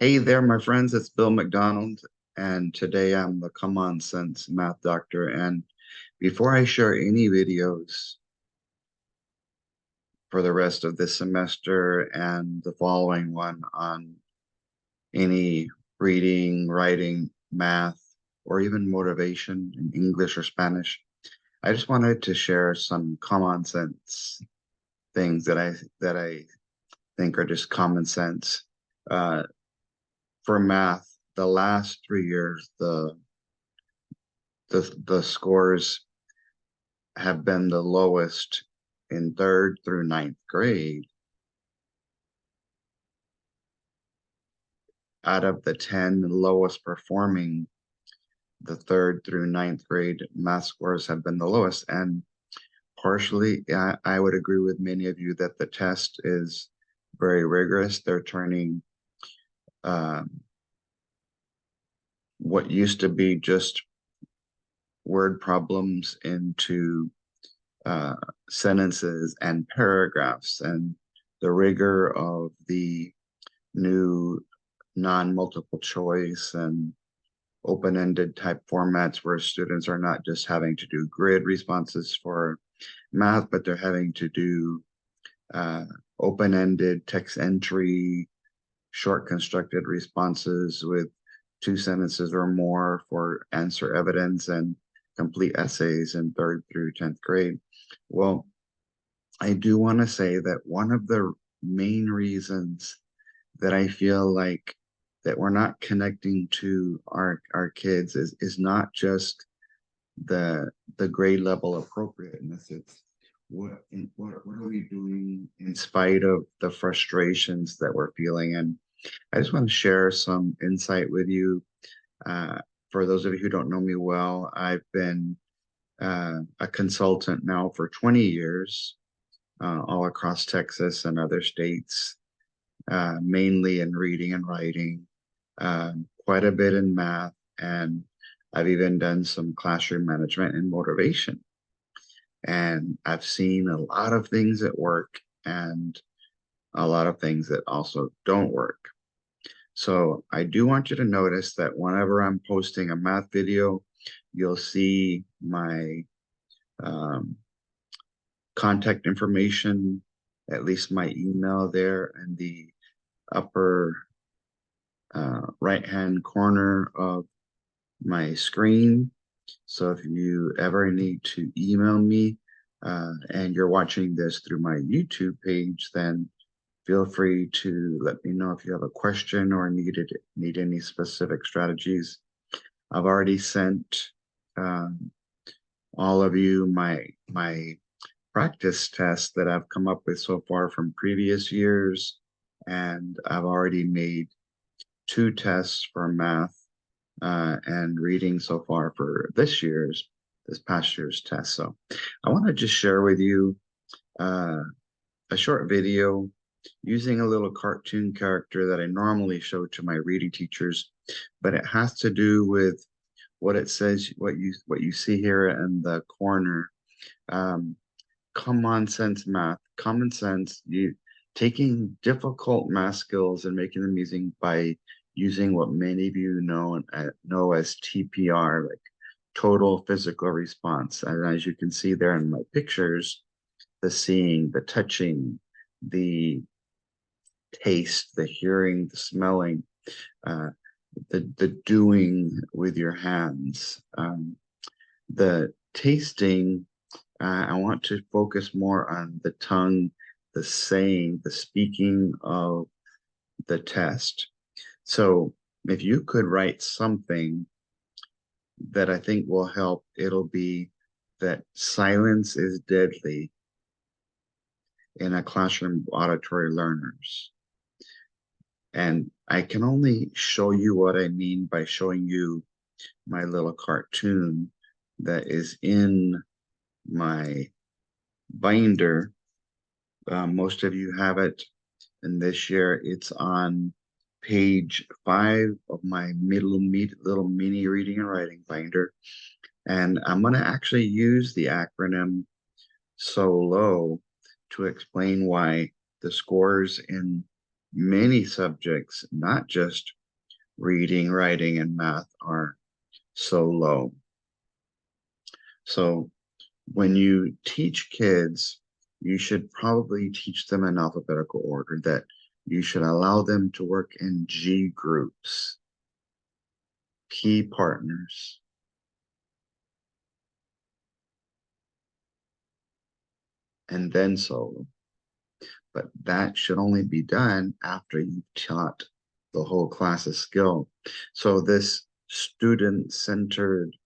Hey there, my friends. It's Bill MacDonald, and today I'm the Common Sense Math Doctor. And before I share any videos for the rest of this semester and the following one on any reading, writing, math, or even motivation in English or Spanish, I just wanted to share some common sense things that I think are just common sense. Uh, for math, the last 3 years, the scores have been the lowest in third through ninth grade. Out of the 10 lowest performing, the third through ninth grade math scores have been the lowest. And partially, I would agree with many of you that the test is very rigorous. They're turning um, what used to be just word problems into uh, sentences and paragraphs, and the rigor of the new non-multiple choice and open-ended type formats where students are not just having to do grid responses for math, but they're having to do uh, open-ended text entry, short constructed responses with two sentences or more for answer evidence, and complete essays in third through 10th grade. Well, I do want to say that one of the main reasons that I feel like that we're not connecting to our kids is not just the grade level appropriateness. It's what are we doing in spite of the frustrations that we're feeling. And I just want to share some insight with you. Uh, for those of you who don't know me well, I've been a consultant now for 20 years, all across Texas and other states, mainly in reading and writing, quite a bit in math, and I've even done some classroom management and motivation. And I've seen a lot of things that work and a lot of things that also don't work. So I do want you to notice that whenever I'm posting a math video, you'll see my um, contact information, at least my email there in the upper right-hand corner of my screen. So if you ever need to email me and you're watching this through my YouTube page, then feel free to let me know if you have a question or need any specific strategies. I've already sent um, all of you my practice tests that I've come up with so far from previous years, and I've already made two tests for math and reading so far for this past year's test. So I want to just share with you uh, a short video using a little cartoon character that I normally show to my reading teachers, but it has to do with what it says, what you see here in the corner. Um, Common sense math, common sense, you taking difficult math skills and making them using what many of you know as TPR, like total physical response. And as you can see there in my pictures, the seeing, the touching, the taste, the hearing, the smelling, uh, the doing with your hands, the tasting. I want to focus more on the tongue, the saying, the speaking of the test. So if you could write something that I think will help, it'll be that silence is deadly in a classroom of auditory learners. And I can only show you what I mean by showing you my little cartoon that is in my binder. Most of you have it, and this year it's on page 5 of my little mini reading and writing binder. And I'm going to actually use the acronym SOLO to explain why the scores in many subjects, not just reading, writing, and math, are so low. So when you teach kids, you should probably teach them in alphabetical order, that you should allow them to work in G groups, P partners, and then solo. But that should only be done after you've taught the whole class a skill. So this student-centered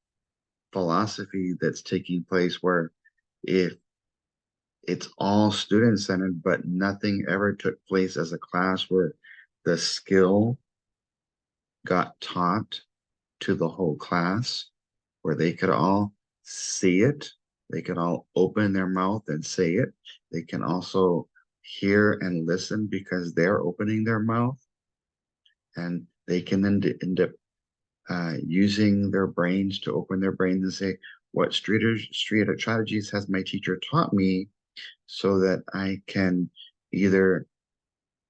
philosophy that's taking place, where if it's all student-centered, but nothing ever took place as a class where the skill got taught to the whole class, where they could all see it, they could all open their mouth and say it. They can also hear and listen because they're opening their mouth, and they can end up using their brains to open their brains and say, what strategies has my teacher taught me so that I can either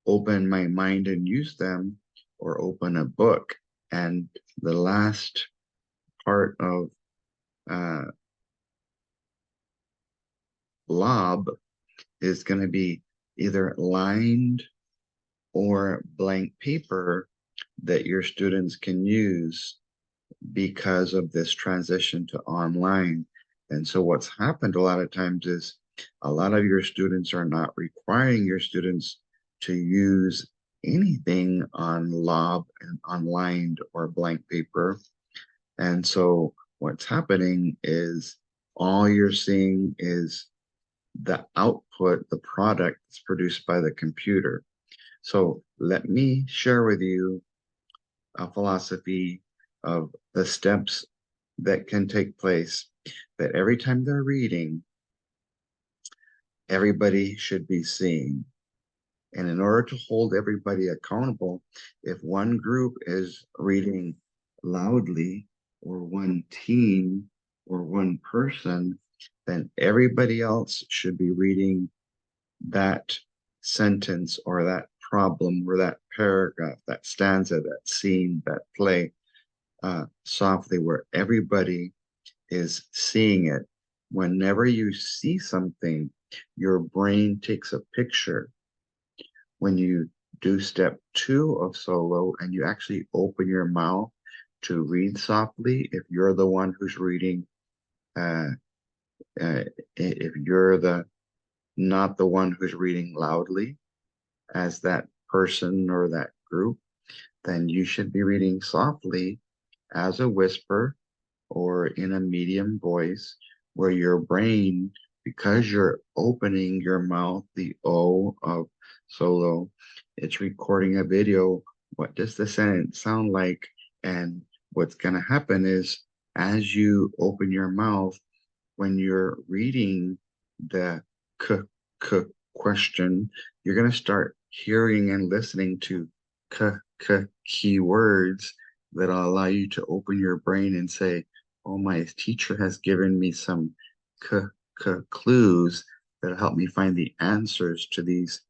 open my mind and use them, or open a book. And the last part of lob is going to be either lined or blank paper that your students can use because of this transition to online. And so what's happened a lot of times is a lot of your students are not requiring your students to use anything on lob and on lined or blank paper. And so what's happening is all you're seeing is the output, the product that's produced by the computer. So let me share with you a philosophy of the steps that can take place, that every time they're reading, everybody should be seeing. And in order to hold everybody accountable, if one group is reading loudly, or one team, or one person, then everybody else should be reading that sentence or that problem or that paragraph, that stanza, that scene, that play softly, where everybody is seeing it. Whenever you see something, your brain takes a picture. When you do step 2 of solo and you actually open your mouth to read softly, if you're the one who's reading, if you're not the one who's reading loudly as that person or that group, then you should be reading softly as a whisper or in a medium voice, where your brain, because you're opening your mouth, the O of solo, it's recording a video. What does the sentence sound like? And what's going to happen is, as you open your mouth, when you're reading the question, you're going to start hearing and listening to keywords that'll allow you to open your brain and say, oh, my teacher has given me some clues that'll help me find the answers to these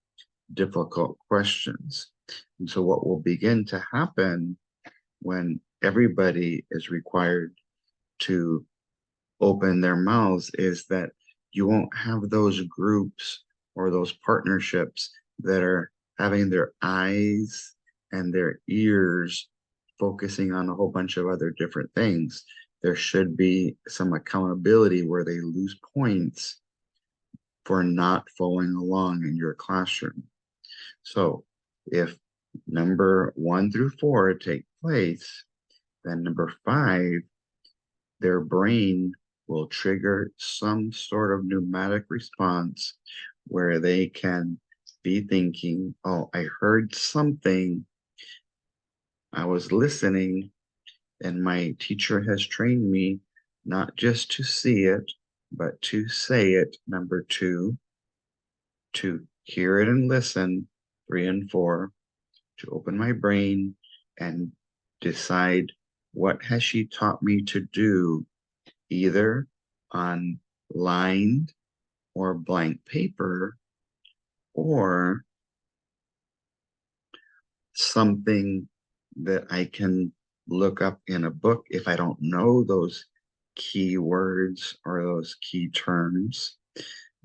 difficult questions. And so what will begin to happen when everybody is required to open their mouths is that you won't have those groups or those partnerships that are having their eyes and their ears focusing on a whole bunch of other different things. There should be some accountability where they lose points for not following along in your classroom. So if number 1 through 4 take place, then number 5, their brain will trigger some sort of pneumatic response where they can be thinking, oh, I heard something, I was listening, and my teacher has trained me not just to see it, but to say it, number 2, to hear it and listen, 3 and 4, to open my brain and decide, what has she taught me to do, either on lined or blank paper, or something that I can look up in a book if I don't know those key words or those key terms.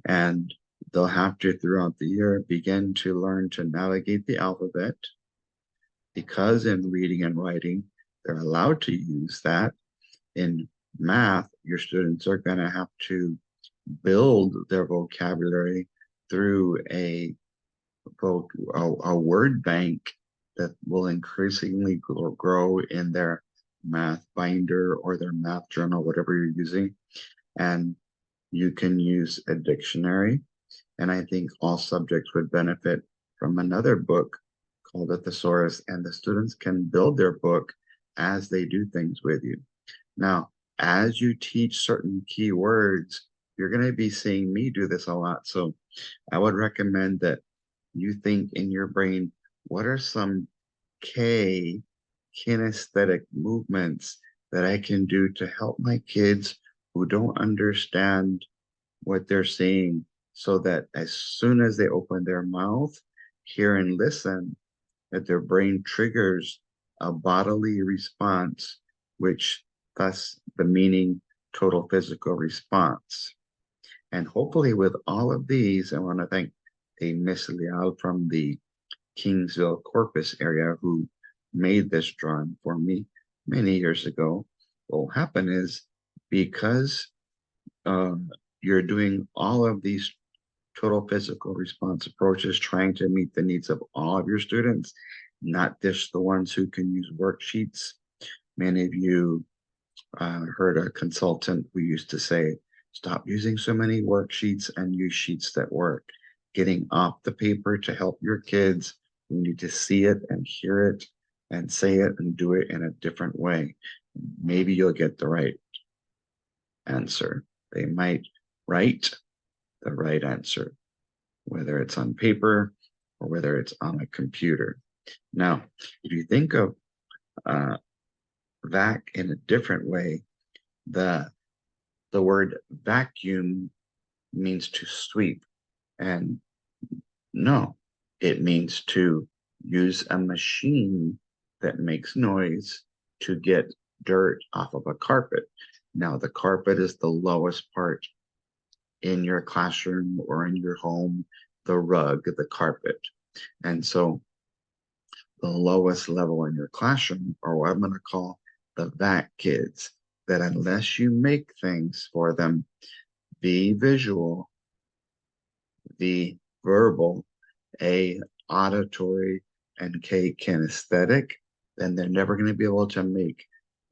And they'll have to, throughout the year, begin to learn to navigate the alphabet, because in reading and writing, they're allowed to use that. In math, your students are going to have to build their vocabulary through a word bank that will increasingly grow in their math binder or their math journal, whatever you're using. And you can use a dictionary. And I think all subjects would benefit from another book called the Thesaurus, and the students can build their book as they do things with you. Now, as you teach certain key words, you're going to be seeing me do this a lot. So I would recommend that you think in your brain, what are some kinesthetic movements that I can do to help my kids who don't understand what they're saying, so that as soon as they open their mouth, hear and listen, that their brain triggers a bodily response, which thus the meaning total physical response. And hopefully with all of these, I want to thank a Miss Leal from the Kingsville Corpus area who made this drawing for me many years ago. What will happen is, because you're doing all of these total physical response approaches, trying to meet the needs of all of your students, not just the ones who can use worksheets. Many of you heard a consultant who used to say, stop using so many worksheets and use sheets that work. Getting off the paper to help your kids, you need to see it and hear it and say it and do it in a different way. Maybe you'll get the right answer. They might write the right answer, whether it's on paper or whether it's on a computer. Now, if you think of vac in a different way, the word vacuum means to sweep. And no, it means to use a machine that makes noise to get dirt off of a carpet. Now, the carpet is the lowest part in your classroom or in your home, the rug, the carpet. And so the lowest level in your classroom are what I'm going to call the vac kids, that unless you make things for them, the visual, the verbal, A, auditory, and K, kinesthetic, then they're never going to be able to make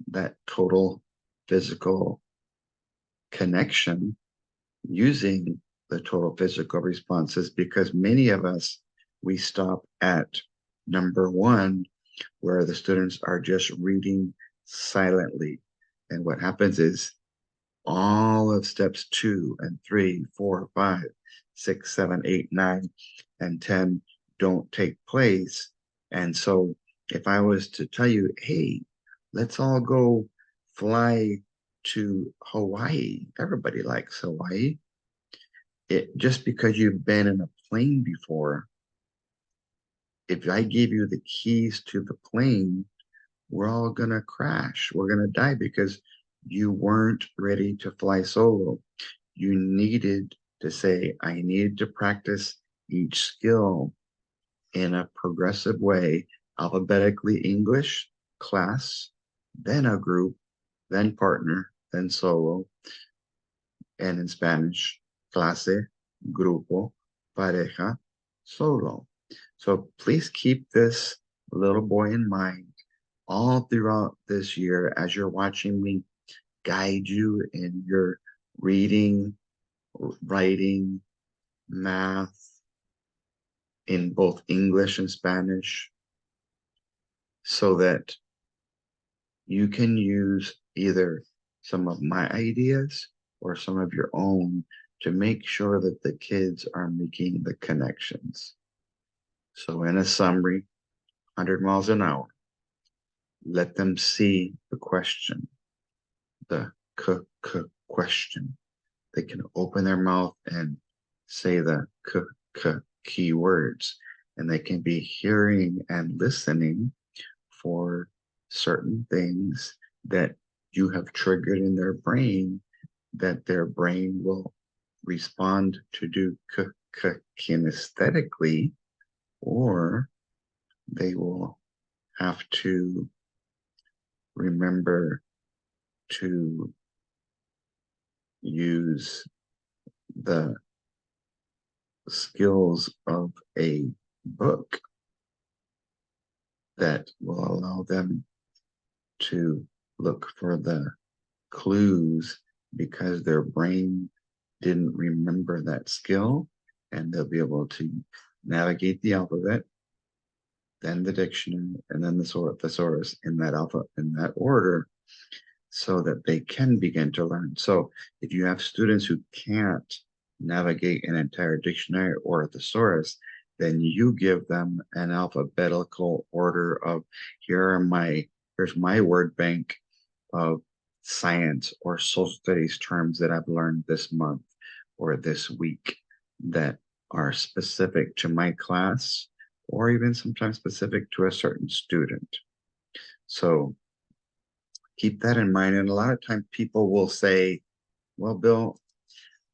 that total physical connection using the total physical responses, because many of us, we stop at number one, where the students are just reading silently. And what happens is all of steps 2 and 3, 4, 5, 6, 7, 8, 9, and 10 don't take place. And so if I was to tell you, hey, let's all go fly to Hawaii, everybody likes Hawaii. Just because you've been in a plane before, if I gave you the keys to the plane, we're all gonna crash. We're gonna die because you weren't ready to fly solo. You needed to say, I need to practice each skill in a progressive way, alphabetically English, class, then a group, then partner, then solo, and in Spanish, clase, grupo, pareja, solo. So please keep this little boy in mind all throughout this year as you're watching me guide you in your reading, writing, math, in both English and Spanish, so that you can use either some of my ideas or some of your own to make sure that the kids are making the connections. So in a summary, 100 miles an hour, let them see the question, the question. They can open their mouth and say the keywords. and they can be hearing and listening for certain things that you have triggered in their brain, that their brain will respond to do kinesthetically, or they will have to remember to use the skills of a book that will allow them to look for the clues because their brain didn't remember that skill, and they'll be able to navigate the alphabet, then the dictionary, and then the thesaurus in that order, so that they can begin to learn. So if you have students who can't navigate an entire dictionary or a thesaurus, then you give them an alphabetical order of here's my word bank of science or social studies terms that I've learned this month or this week that are specific to my class, or even sometimes specific to a certain student. So keep that in mind. And a lot of times people will say, well, Bill,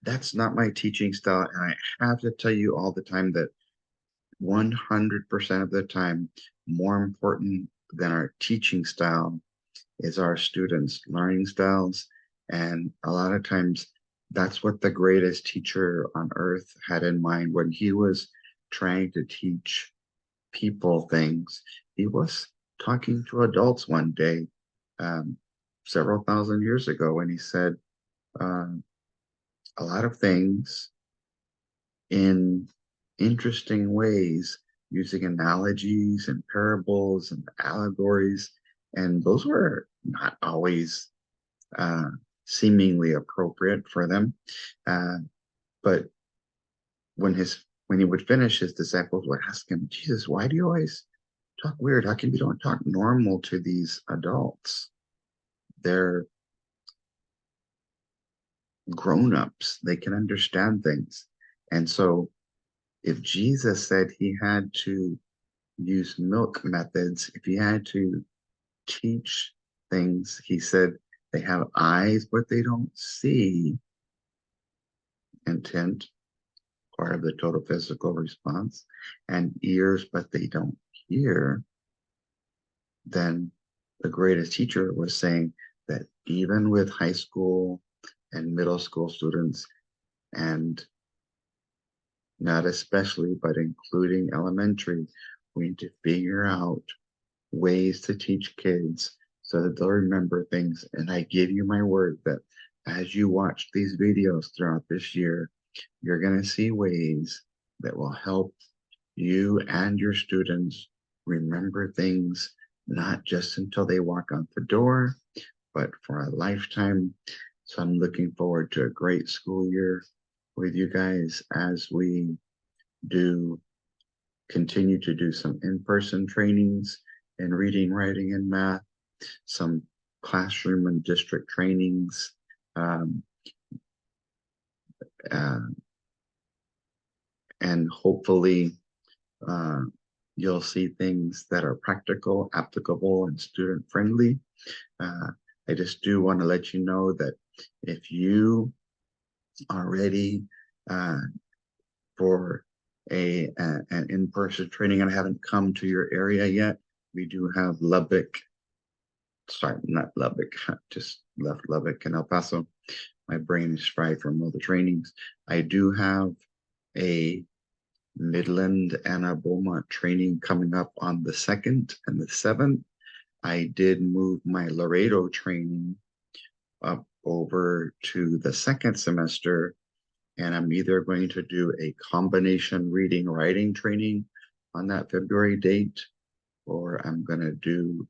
that's not my teaching style. And I have to tell you all the time that 100% of the time, more important than our teaching style is our students' learning styles. And a lot of times that's what the greatest teacher on earth had in mind when he was trying to teach people things. He was talking to adults one day, several thousand years ago, and he said a lot of things in interesting ways using analogies and parables and allegories. And those were not always seemingly appropriate for them. But when he would finish, his disciples would ask him, Jesus, why do you always talk weird? How come you don't talk normal to these adults? They're grown-ups. They can understand things. And so if Jesus said he had to use milk methods, if he had to teach things, he said they have eyes, but they don't see. Intent, part of the total physical response, and ears, but they don't hear. Then the greatest teacher was saying that even with high school and middle school students, and not especially, but including elementary, we need to figure out ways to teach kids so that they'll remember things. And I give you my word that as you watch these videos throughout this year, you're going to see ways that will help you and your students remember things, not just until they walk out the door, but for a lifetime. So I'm looking forward to a great school year with you guys as we continue to do some in-person trainings in reading, writing, and math, some classroom and district trainings, and hopefully you'll see things that are practical, applicable, and student-friendly. I just do want to let you know that if you are ready for an in-person training and haven't come to your area yet, we do have Lubbock, sorry, not Lubbock, just left Lubbock and El Paso. My brain is fried from all the trainings. I do have a Midland and Beaumont training coming up on the 2nd and the 7th. I did move my Laredo training up over to the 2nd semester, and I'm either going to do a combination reading writing training on that February date, or I'm going to do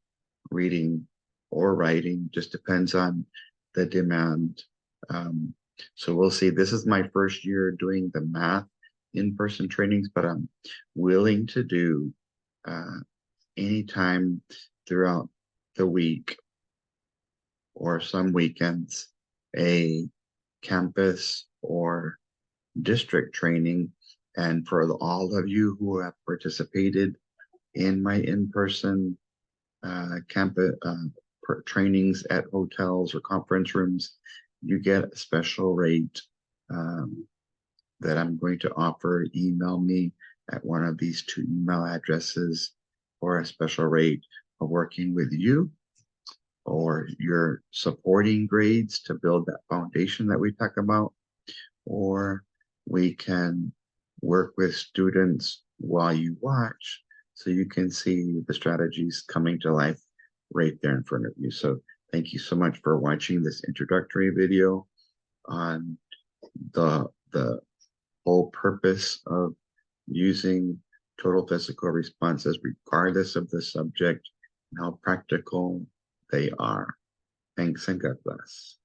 reading or writing, just depends on the demand. So we'll see. This is my first year doing the math in-person trainings, but I'm willing to do anytime throughout the week or some weekends a campus or district training And for all of you who have participated in my in-person campus trainings at hotels or conference rooms, you get a special rate that I'm going to offer. Email me at one of these two email addresses for a special rate of working with you, or your supporting grades to build that foundation that we talk about, or we can work with students while you watch so you can see the strategies coming to life right there in front of you. So thank you so much for watching this introductory video on the whole purpose of using total physical responses regardless of the subject and how practical they are. Thanks and God bless.